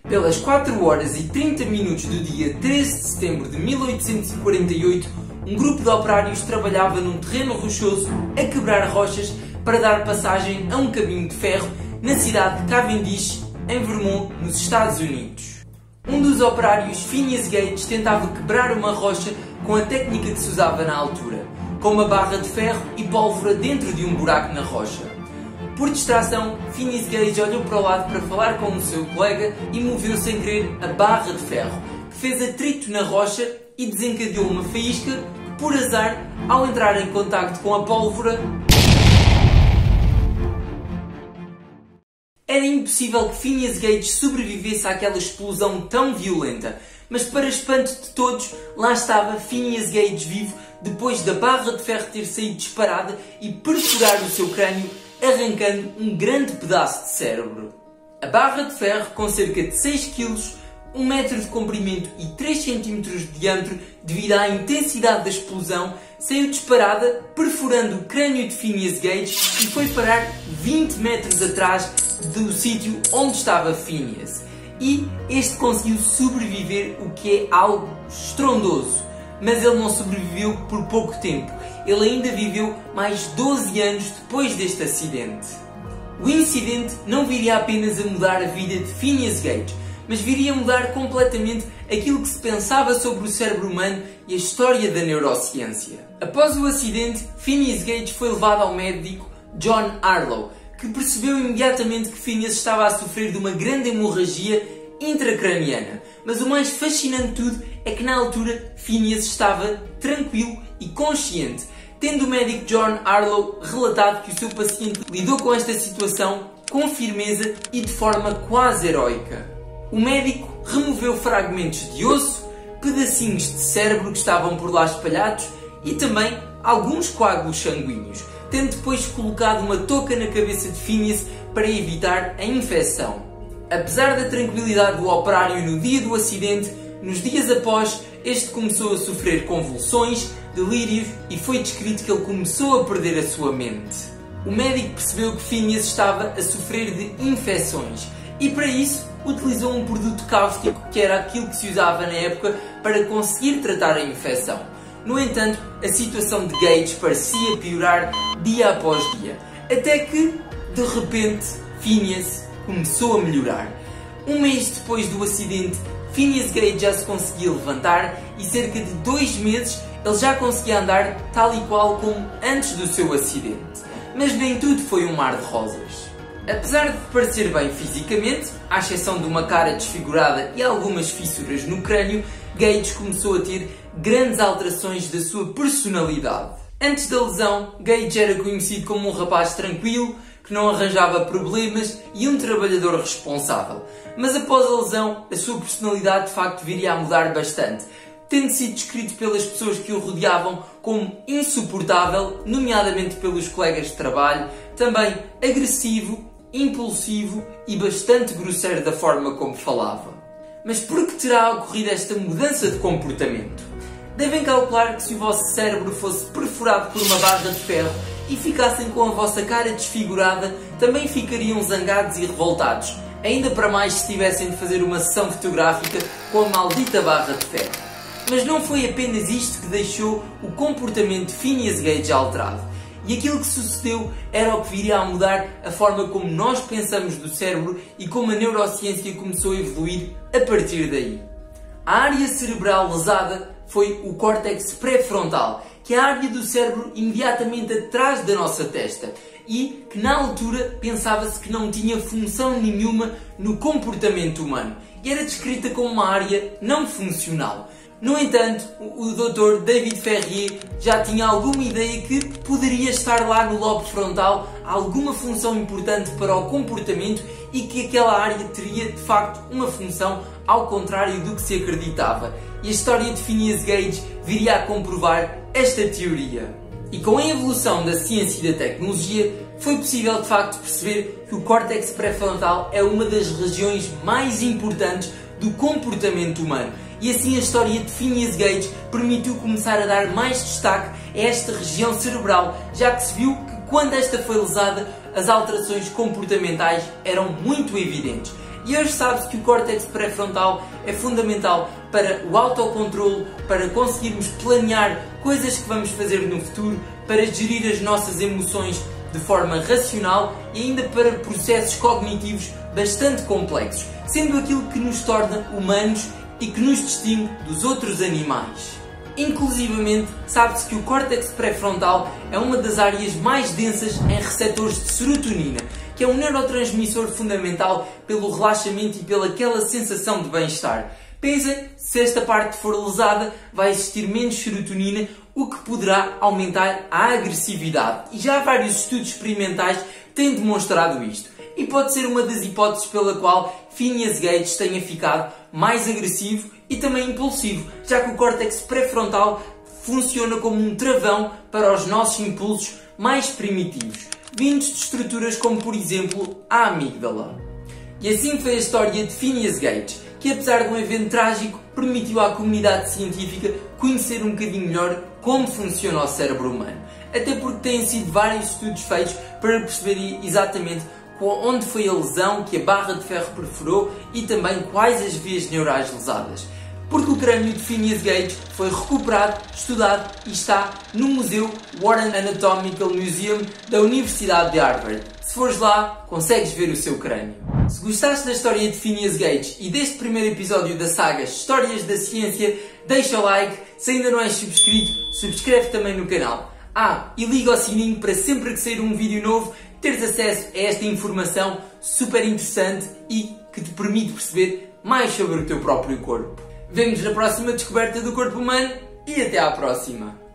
Pelas 4 horas e 30 minutos do dia 13 de setembro de 1848, um grupo de operários trabalhava num terreno rochoso a quebrar rochas para dar passagem a um caminho de ferro na cidade de Cavendish, em Vermont, nos Estados Unidos. Um dos operários, Phineas Gage, tentava quebrar uma rocha com a técnica que se usava na altura, com uma barra de ferro e pólvora dentro de um buraco na rocha. Por distração, Phineas Gage olhou para o lado para falar com o seu colega e moveu sem querer a barra de ferro, que fez atrito na rocha e desencadeou uma faísca que, por azar, ao entrar em contacto com a pólvora, era impossível que Phineas Gage sobrevivesse àquela explosão tão violenta. Mas para espanto de todos, lá estava Phineas Gage vivo depois da barra de ferro ter saído disparada e perfurar o seu crânio, arrancando um grande pedaço de cérebro. A barra de ferro, com cerca de 6 kg, 1 metro de comprimento e 3 cm de diâmetro, devido à intensidade da explosão, saiu disparada, perfurando o crânio de Phineas Gage e foi parar 20 metros atrás do sítio onde estava Phineas. E este conseguiu sobreviver, o que é algo estrondoso. Mas ele não sobreviveu por pouco tempo. Ele ainda viveu mais 12 anos depois deste acidente. O incidente não viria apenas a mudar a vida de Phineas Gage, mas viria a mudar completamente aquilo que se pensava sobre o cérebro humano e a história da neurociência. Após o acidente, Phineas Gage foi levado ao médico John Arlo, que percebeu imediatamente que Phineas estava a sofrer de uma grande hemorragia intracraniana. Mas o mais fascinante de tudo é que na altura Phineas estava tranquilo e consciente, tendo o médico John Arlo relatado que o seu paciente lidou com esta situação com firmeza e de forma quase heroica. O médico removeu fragmentos de osso, pedacinhos de cérebro que estavam por lá espalhados e também alguns coágulos sanguíneos, tendo depois colocado uma touca na cabeça de Phineas para evitar a infecção. Apesar da tranquilidade do operário no dia do acidente, nos dias após, este começou a sofrer convulsões, delírios e foi descrito que ele começou a perder a sua mente. O médico percebeu que Phineas estava a sofrer de infecções e para isso utilizou um produto cáustico, que era aquilo que se usava na época para conseguir tratar a infecção. No entanto, a situação de Gage parecia piorar dia após dia, até que, de repente, Phineas começou a melhorar. Um mês depois do acidente, Phineas Gage já se conseguia levantar e cerca de 2 meses ele já conseguia andar tal e qual como antes do seu acidente. Mas nem tudo foi um mar de rosas. Apesar de parecer bem fisicamente, à exceção de uma cara desfigurada e algumas fissuras no crânio, Gage começou a ter grandes alterações da sua personalidade. Antes da lesão, Gage era conhecido como um rapaz tranquilo, que não arranjava problemas e um trabalhador responsável. Mas após a lesão, a sua personalidade de facto viria a mudar bastante, tendo sido descrito pelas pessoas que o rodeavam como insuportável, nomeadamente pelos colegas de trabalho, também agressivo, impulsivo e bastante grosseiro da forma como falava. Mas por que terá ocorrido esta mudança de comportamento? Devem calcular que se o vosso cérebro fosse perfurado por uma barra de ferro e ficassem com a vossa cara desfigurada, também ficariam zangados e revoltados, ainda para mais se tivessem de fazer uma sessão fotográfica com a maldita barra de ferro. Mas não foi apenas isto que deixou o comportamento de Phineas Gage alterado. E aquilo que sucedeu era o que viria a mudar a forma como nós pensamos do cérebro e como a neurociência começou a evoluir a partir daí. A área cerebral lesada foi o córtex pré-frontal, que é a área do cérebro imediatamente atrás da nossa testa e que na altura pensava-se que não tinha função nenhuma no comportamento humano e era descrita como uma área não funcional. No entanto, o Dr. David Ferrier já tinha alguma ideia que poderia estar lá no lobo frontal alguma função importante para o comportamento e que aquela área teria de facto uma função ao contrário do que se acreditava. E a história de Phineas Gage viria a comprovar esta teoria. E com a evolução da ciência e da tecnologia, foi possível de facto perceber que o córtex pré-frontal é uma das regiões mais importantes do comportamento humano. E assim a história de Phineas Gage permitiu começar a dar mais destaque a esta região cerebral, já que se viu que quando esta foi lesada, as alterações comportamentais eram muito evidentes. E hoje sabe-se que o córtex pré-frontal é fundamental para o autocontrole, para conseguirmos planear coisas que vamos fazer no futuro, para gerir as nossas emoções de forma racional e ainda para processos cognitivos bastante complexos, sendo aquilo que nos torna humanos e que nos distingue dos outros animais. Inclusivamente, sabe-se que o córtex pré-frontal é uma das áreas mais densas em receptores de serotonina, que é um neurotransmissor fundamental pelo relaxamento e pelaquela sensação de bem-estar. Pensem, se esta parte for lesada, vai existir menos serotonina, o que poderá aumentar a agressividade. E já vários estudos experimentais têm demonstrado isto. E pode ser uma das hipóteses pela qual Phineas Gage tenha ficado mais agressivo e também impulsivo, já que o córtex pré-frontal funciona como um travão para os nossos impulsos mais primitivos, vindos de estruturas como, por exemplo, a amígdala. E assim foi a história de Phineas Gage, que apesar de um evento trágico, permitiu à comunidade científica conhecer um bocadinho melhor como funciona o cérebro humano. Até porque têm sido vários estudos feitos para perceber exatamente onde foi a lesão que a barra de ferro perfurou e também quais as vias neurais lesadas. Porque o crânio de Phineas Gage foi recuperado, estudado e está no Museu Warren Anatomical Museum da Universidade de Harvard. Se fores lá, consegues ver o seu crânio. Se gostaste da história de Phineas Gage e deste primeiro episódio da saga Histórias da Ciência, deixa o like. Se ainda não és subscrito, subscreve também no canal. E liga o sininho para sempre que sair um vídeo novo, teres acesso a esta informação super interessante e que te permite perceber mais sobre o teu próprio corpo. Vemo-nos na próxima descoberta do corpo humano e até à próxima!